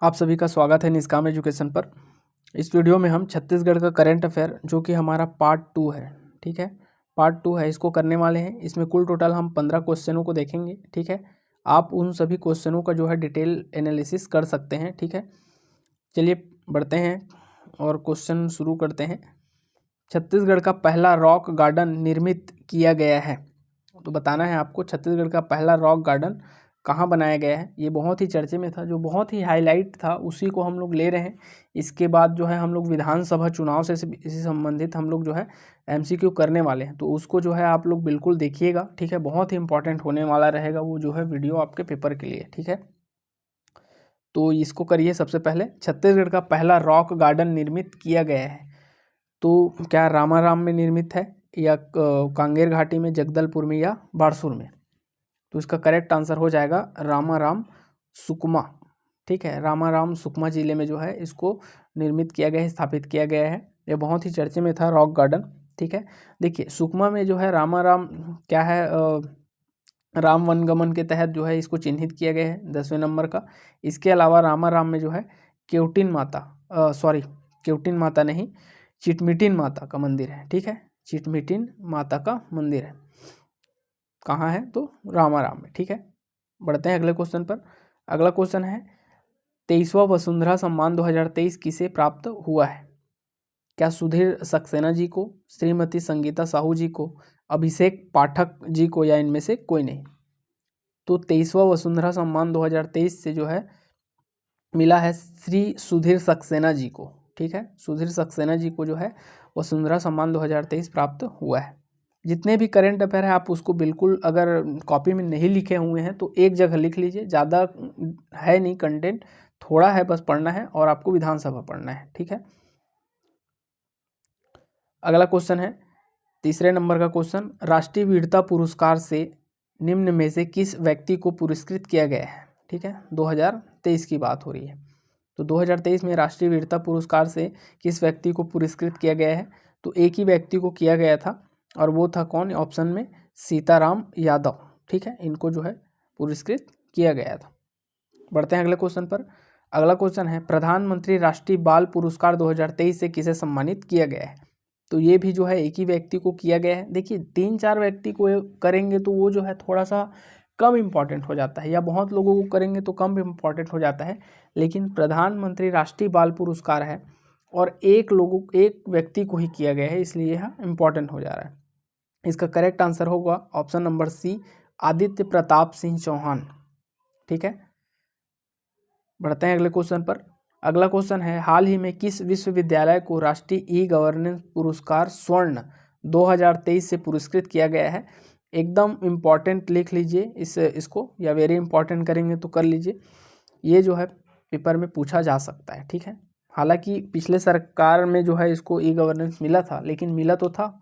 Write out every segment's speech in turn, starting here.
आप सभी का स्वागत है निष्काम एजुकेशन पर। इस वीडियो में हम छत्तीसगढ़ का करंट अफेयर जो कि हमारा पार्ट 2 है, ठीक है, पार्ट 2 है, इसको करने वाले हैं। इसमें कुल टोटल हम 15 क्वेश्चनों को देखेंगे, ठीक है। आप उन सभी क्वेश्चनों का जो है डिटेल एनालिसिस कर सकते हैं, ठीक है। चलिए बढ़ते हैं और क्वेश्चन शुरू करते हैं। छत्तीसगढ़ का पहला रॉक गार्डन निर्मित किया गया है, तो बताना है आपको छत्तीसगढ़ का पहला रॉक गार्डन कहाँ बनाया गया है। ये बहुत ही चर्चे में था, जो बहुत ही हाईलाइट था, उसी को हम लोग ले रहे हैं। इसके बाद जो है हम लोग विधानसभा चुनाव से इसी संबंधित हम लोग जो है एमसीक्यू करने वाले हैं, तो उसको जो है आप लोग बिल्कुल देखिएगा, ठीक है। बहुत ही इंपॉर्टेंट होने वाला रहेगा वो जो है वीडियो आपके पेपर के लिए, ठीक है। तो इसको करिए। सबसे पहले छत्तीसगढ़ का पहला रॉक गार्डन निर्मित किया गया है, तो क्या रामाराम में निर्मित है या कांगेर घाटी में, जगदलपुर में या बारसूर में? तो इसका करेक्ट आंसर हो जाएगा रामाराम सुकमा, ठीक है। रामाराम सुकमा जिले में जो है इसको निर्मित किया गया है, स्थापित किया गया है। ये बहुत ही चर्चे में था रॉक गार्डन, ठीक है। देखिए सुकमा में जो है रामाराम क्या है, राम वनगमन के तहत जो है इसको चिन्हित किया गया है 10वें नंबर का। इसके अलावा रामाराम में जो है केवटिन माता केवटिन माता नहीं, चिटमिटिन माता का मंदिर है, ठीक है। चिटमिटिन माता का मंदिर है, कहाँ है? तो रामाराम में, ठीक है। बढ़ते हैं अगले क्वेश्चन पर। अगला क्वेश्चन है 23वां वसुंधरा सम्मान 2023 किसे प्राप्त हुआ है? क्या सुधीर सक्सेना जी को, श्रीमती संगीता साहू जी को, अभिषेक पाठक जी को, या इनमें से कोई नहीं? तो 23वां वसुंधरा सम्मान 2023 से जो है मिला है श्री सुधीर सक्सेना जी को, ठीक है। सुधीर सक्सेना जी को जो है वसुंधरा सम्मान 2023 प्राप्त हुआ है। जितने भी करंट अफेयर है आप उसको बिल्कुल, अगर कॉपी में नहीं लिखे हुए हैं तो एक जगह लिख लीजिए। ज़्यादा है नहीं कंटेंट, थोड़ा है, बस पढ़ना है और आपको विधानसभा पढ़ना है, ठीक है। अगला क्वेश्चन है 3 नंबर का क्वेश्चन, राष्ट्रीय वीरता पुरस्कार से निम्न में से किस व्यक्ति को पुरस्कृत किया गया है? ठीक है, 2023 की बात हो रही है। तो 2023 में राष्ट्रीय वीरता पुरस्कार से किस व्यक्ति को पुरस्कृत किया गया है? तो एक ही व्यक्ति को किया गया था, और वो था कौन? ऑप्शन में सीताराम यादव, ठीक है। इनको जो है पुरस्कृत किया गया था। बढ़ते हैं अगले क्वेश्चन पर। अगला क्वेश्चन है प्रधानमंत्री राष्ट्रीय बाल पुरस्कार 2023 से किसे सम्मानित किया गया है? तो ये भी जो है एक ही व्यक्ति को किया गया है। देखिए 3-4 व्यक्ति को करेंगे तो वो जो है थोड़ा सा कम इम्पॉर्टेंट हो जाता है, या बहुत लोगों को करेंगे तो कम इम्पॉर्टेंट हो जाता है। लेकिन प्रधानमंत्री राष्ट्रीय बाल पुरस्कार है और एक व्यक्ति को ही किया गया है, इसलिए यह इम्पॉर्टेंट हो जा रहा है। इसका करेक्ट आंसर होगा option number C, Aditya Pratap Singh Chauhan, ठीक है। बढ़ते हैं अगले क्वेश्चन पर। अगला क्वेश्चन है हाल ही में किस विश्वविद्यालय को राष्ट्रीय ई गवर्नेंस पुरस्कार स्वर्ण 2023 से पुरस्कृत किया गया है? एकदम इम्पॉर्टेंट लिख लीजिए इसको, या वेरी इंपॉर्टेंट करेंगे तो कर लीजिए। ये जो है पेपर में पूछा जा सकता है, ठीक है। हालांकि पिछले सरकार में जो है इसको ई गवर्नेंस मिला था, लेकिन मिला तो था,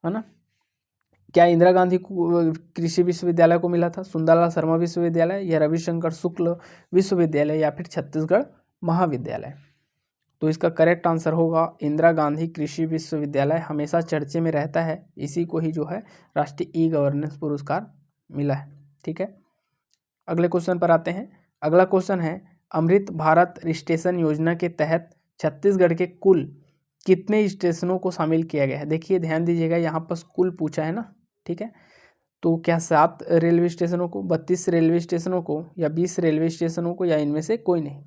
है ना। क्या इंदिरा गांधी कृषि विश्वविद्यालय को मिला था, सुंदरलाल शर्मा विश्वविद्यालय, या रविशंकर शुक्ल विश्वविद्यालय, या फिर छत्तीसगढ़ महाविद्यालय? तो इसका करेक्ट आंसर होगा इंदिरा गांधी कृषि विश्वविद्यालय। हमेशा चर्चे में रहता है, इसी को ही जो है राष्ट्रीय ई गवर्नेंस पुरस्कार मिला है, ठीक है। अगले क्वेश्चन पर आते हैं। अगला क्वेश्चन है अमृत भारत स्टेशन योजना के तहत छत्तीसगढ़ के कुल कितने स्टेशनों को शामिल किया गया है? देखिए ध्यान दीजिएगा, यहाँ पर कुल पूछा है ना, ठीक है। तो क्या 7 रेलवे स्टेशनों को, 32 रेलवे स्टेशनों को, या 20 रेलवे स्टेशनों को, या इनमें से कोई नहीं?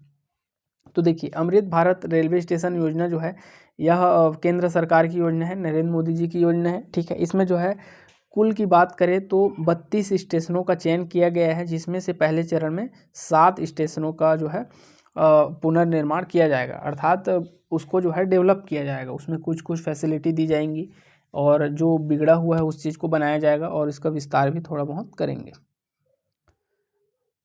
तो देखिए अमृत भारत रेलवे स्टेशन योजना जो है यह केंद्र सरकार की योजना है, नरेंद्र मोदी जी की योजना है, ठीक है। इसमें जो है कुल की बात करें तो 32 स्टेशनों का चयन किया गया है, जिसमें से पहले चरण में 7 स्टेशनों का जो है पुनर्निर्माण किया जाएगा, अर्थात उसको जो है डेवलप किया जाएगा, उसमें कुछ कुछ फैसिलिटी दी जाएंगी, और जो बिगड़ा हुआ है उस चीज़ को बनाया जाएगा, और इसका विस्तार भी थोड़ा बहुत करेंगे।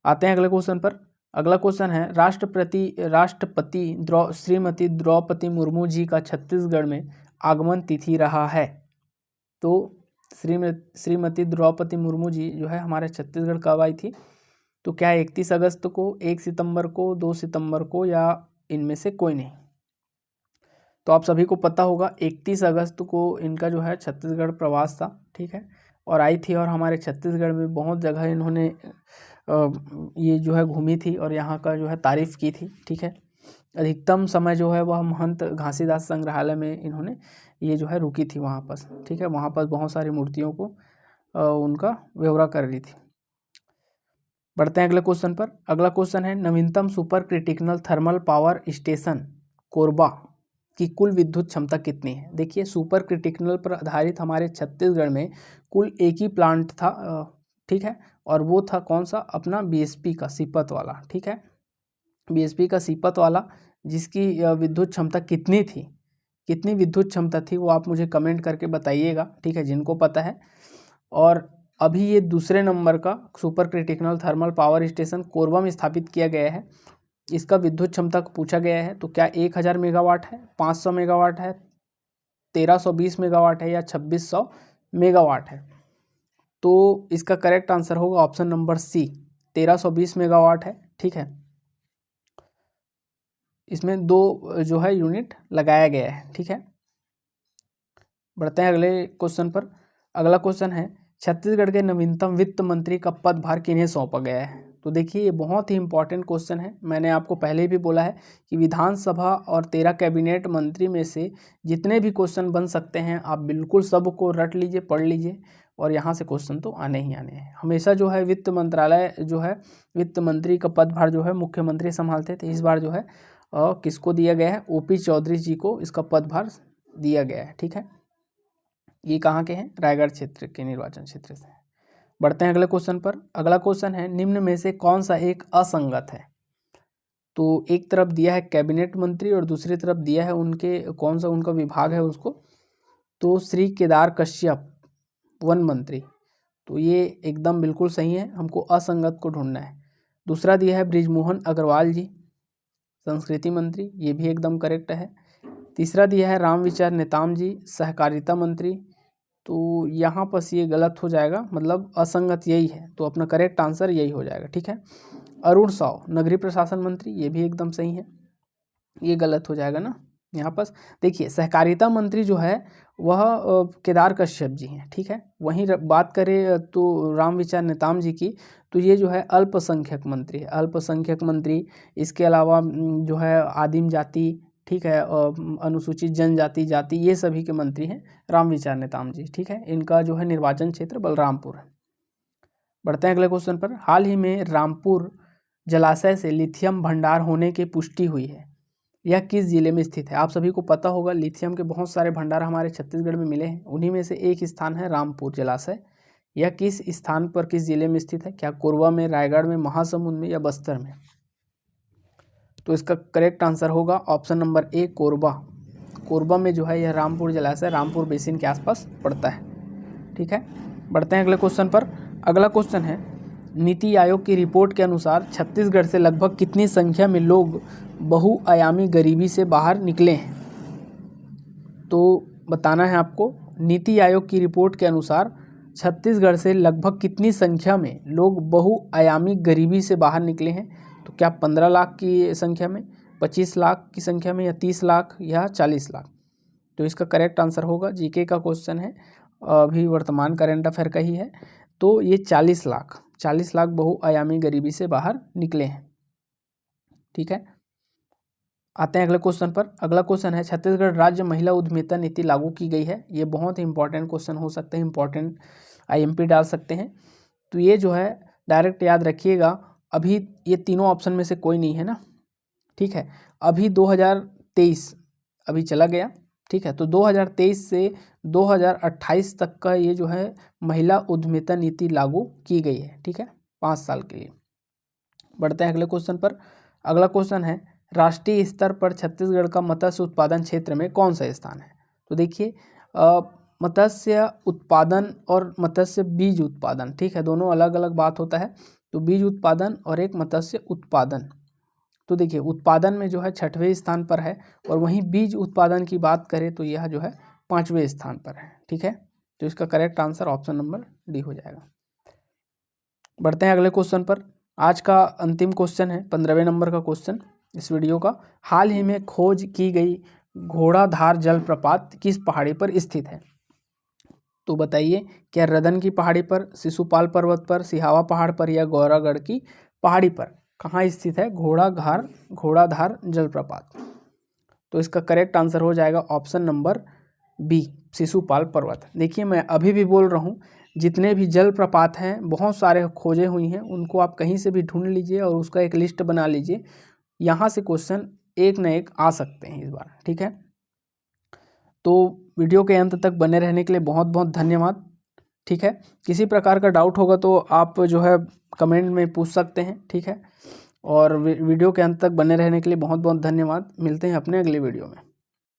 आते हैं अगले क्वेश्चन पर। अगला क्वेश्चन है राष्ट्रपति श्रीमती द्रौपदी मुर्मू जी का छत्तीसगढ़ में आगमन तिथि रहा है? तो श्रीमती द्रौपदी मुर्मू जी जो है हमारे छत्तीसगढ़ कब आई थी? तो क्या 31 अगस्त को, 1 सितंबर को, 2 सितंबर को, या इनमें से कोई नहीं? तो आप सभी को पता होगा 31 अगस्त को इनका जो है छत्तीसगढ़ प्रवास था, ठीक है, और आई थी, और हमारे छत्तीसगढ़ में बहुत जगह इन्होंने ये जो है घूमी थी और यहाँ का जो है तारीफ़ की थी। ठीक है, अधिकतम समय जो है वह महंत घासीदास संग्रहालय में इन्होंने ये जो है रुकी थी वहाँ पर। ठीक है, वहाँ पर बहुत सारी मूर्तियों को उनका ब्यौरा कर रही थी। बढ़ते हैं अगले क्वेश्चन पर। अगला क्वेश्चन है नवीनतम super critical thermal power station Korba की कुल विद्युत क्षमता कितनी है। देखिए, सुपर क्रिटिकल पर आधारित हमारे छत्तीसगढ़ में कुल एक ही प्लांट था। ठीक है, और वो था कौन सा, अपना बीएसपी का सीपत वाला। ठीक है, बीएसपी का सीपत वाला, जिसकी विद्युत क्षमता कितनी थी, कितनी विद्युत क्षमता थी, वो आप मुझे कमेंट करके बताइएगा। ठीक है, जिनको पता है। और अभी ये दूसरे नंबर का super critical thermal power station Korba में स्थापित किया गया है। इसका विद्युत क्षमता पूछा गया है, तो क्या 1000 मेगावाट है, 500 मेगावाट है, 1320 मेगावाट है या 2600 मेगावाट है। तो इसका करेक्ट आंसर होगा ऑप्शन नंबर सी, 1320 मेगावाट है। ठीक है, इसमें 2 जो है यूनिट लगाया गया है। ठीक है, बढ़ते हैं अगले क्वेश्चन पर। अगला क्वेश्चन है छत्तीसगढ़ के नवीनतम वित्त मंत्री का पदभार किन्हें सौंपा गया है। तो देखिए, ये बहुत ही इंपॉर्टेंट क्वेश्चन है। मैंने आपको पहले भी बोला है कि विधानसभा और 13 कैबिनेट मंत्री में से जितने भी क्वेश्चन बन सकते हैं आप बिल्कुल सबको रट लीजिए, पढ़ लीजिए, और यहाँ से क्वेश्चन तो आने ही आने हैं। हमेशा जो है वित्त मंत्रालय जो है, वित्त मंत्री का पदभार जो है मुख्यमंत्री संभालते थे। इस बार जो है किसको दिया गया है, ओपी चौधरी जी को इसका पदभार दिया गया है। ठीक है, ये कहाँ के हैं, रायगढ़ क्षेत्र के निर्वाचन क्षेत्र से। बढ़ते हैं अगले क्वेश्चन पर। अगला क्वेश्चन है निम्न में से कौन सा एक असंगत है। तो एक तरफ दिया है कैबिनेट मंत्री और दूसरी तरफ दिया है उनके कौन सा उनका विभाग है उसको, तो श्री केदार कश्यप वन मंत्री। तो ये एकदम बिल्कुल सही है, हमको असंगत को ढूंढना है। दूसरा दिया है बृजमोहन अग्रवाल जी, संस्कृति मंत्री, ये भी एकदम करेक्ट है। तीसरा दिया है रामविचार नेताम जी, सहकारिता मंत्री। तो यहाँ पर ये गलत हो जाएगा, मतलब असंगत यही है, तो अपना करेक्ट आंसर यही हो जाएगा। ठीक है, अरुण साव नगरीय प्रशासन मंत्री, ये भी एकदम सही है, ये गलत हो जाएगा ना यहाँ पर। देखिए, सहकारिता मंत्री जो है वह केदार कश्यप जी हैं। ठीक है, वहीं बात करें तो रामविचार नेताम जी की, तो ये जो है अल्पसंख्यक मंत्री है, अल्पसंख्यक मंत्री। इसके अलावा जो है आदिम जाति, ठीक है, अनुसूचित जनजाति जाति, ये सभी के मंत्री हैं रामविचार नेताम जी। ठीक है, इनका जो है निर्वाचन क्षेत्र बलरामपुर है। बढ़ते हैं अगले क्वेश्चन पर। हाल ही में रामपुर जलाशय से लिथियम भंडार होने की पुष्टि हुई है, यह किस जिले में स्थित है। आप सभी को पता होगा लिथियम के बहुत सारे भंडार हमारे छत्तीसगढ़ में मिले हैं, उन्हीं में से एक स्थान है रामपुर जलाशय। यह किस स्थान पर, किस जिले में स्थित है, क्या कोरबा में, रायगढ़ में, महासमुंद में या बस्तर में। तो इसका करेक्ट आंसर होगा option number A, Korba. Korba में जो है यह रामपुर जलाशय रामपुर बेसिन के आसपास पड़ता है। ठीक है, बढ़ते हैं अगले क्वेश्चन पर। अगला क्वेश्चन है नीति आयोग की रिपोर्ट के अनुसार छत्तीसगढ़ से लगभग कितनी संख्या में लोग बहुआयामी गरीबी से बाहर निकले हैं। तो बताना है आपको, नीति आयोग की रिपोर्ट के अनुसार छत्तीसगढ़ से लगभग कितनी संख्या में लोग बहुआयामी गरीबी से बाहर निकले हैं। तो क्या 15 लाख की संख्या में, 25 लाख की संख्या में, या 30 लाख या 40 लाख। तो इसका करेक्ट आंसर होगा, जीके का क्वेश्चन है, अभी वर्तमान करंट अफेयर का ही है, तो ये 40 लाख बहुआयामी गरीबी से बाहर निकले हैं। ठीक है, आते हैं अगले क्वेश्चन पर। अगला क्वेश्चन है छत्तीसगढ़ राज्य महिला उद्यमिता नीति लागू की गई है। ये बहुत ही इंपॉर्टेंट क्वेश्चन हो सकते हैं, इंपॉर्टेंट आईएमपी डाल सकते हैं। तो ये जो है डायरेक्ट याद रखिएगा, अभी ये तीनों ऑप्शन में से कोई नहीं है ना। ठीक है, अभी 2023 अभी चला गया। ठीक है, तो 2023 से 2028 तक का ये जो है महिला उद्यमिता नीति लागू की गई है। ठीक है, 5 साल के लिए। बढ़ते हैं अगले क्वेश्चन पर। अगला क्वेश्चन है राष्ट्रीय स्तर पर छत्तीसगढ़ का मत्स्य उत्पादन क्षेत्र में कौन सा स्थान है। तो देखिए, मत्स्य उत्पादन और मत्स्य बीज उत्पादन, ठीक है, दोनों अलग अलग बात होता है। तो बीज उत्पादन और एक मत्स्य उत्पादन, तो देखिए उत्पादन में जो है 6वें स्थान पर है, और वहीं बीज उत्पादन की बात करें तो यह जो है 5वें स्थान पर है। ठीक है, तो इसका correct answer option number D हो जाएगा। बढ़ते हैं अगले क्वेश्चन पर। आज का अंतिम क्वेश्चन है 15वें नंबर का क्वेश्चन इस वीडियो का। हाल ही में खोज की गई घोड़ाधार जलप्रपात किस पहाड़ी पर स्थित है। तो बताइए, क्या रदन की पहाड़ी पर, शिशुपाल पर्वत पर, सिहावा पहाड़ पर या गौरागढ़ की पहाड़ी पर कहाँ स्थित है घोड़ाधार जलप्रपात? तो इसका करेक्ट आंसर हो जाएगा ऑप्शन नंबर बी, शिशुपाल पर्वत। देखिए मैं अभी भी बोल रहा हूँ, जितने भी जलप्रपात हैं बहुत सारे खोजे हुई हैं, उनको आप कहीं से भी ढूंढ लीजिए और उसका एक लिस्ट बना लीजिए। यहाँ से क्वेश्चन एक न एक आ सकते हैं इस बार, ठीक है। तो वीडियो के अंत तक बने रहने के लिए बहुत बहुत धन्यवाद, ठीक है। किसी प्रकार का डाउट होगा तो आप जो है कमेंट में पूछ सकते हैं, ठीक है। और वीडियो के अंत तक बने रहने के लिए बहुत बहुत धन्यवाद। मिलते हैं अपने अगले वीडियो में।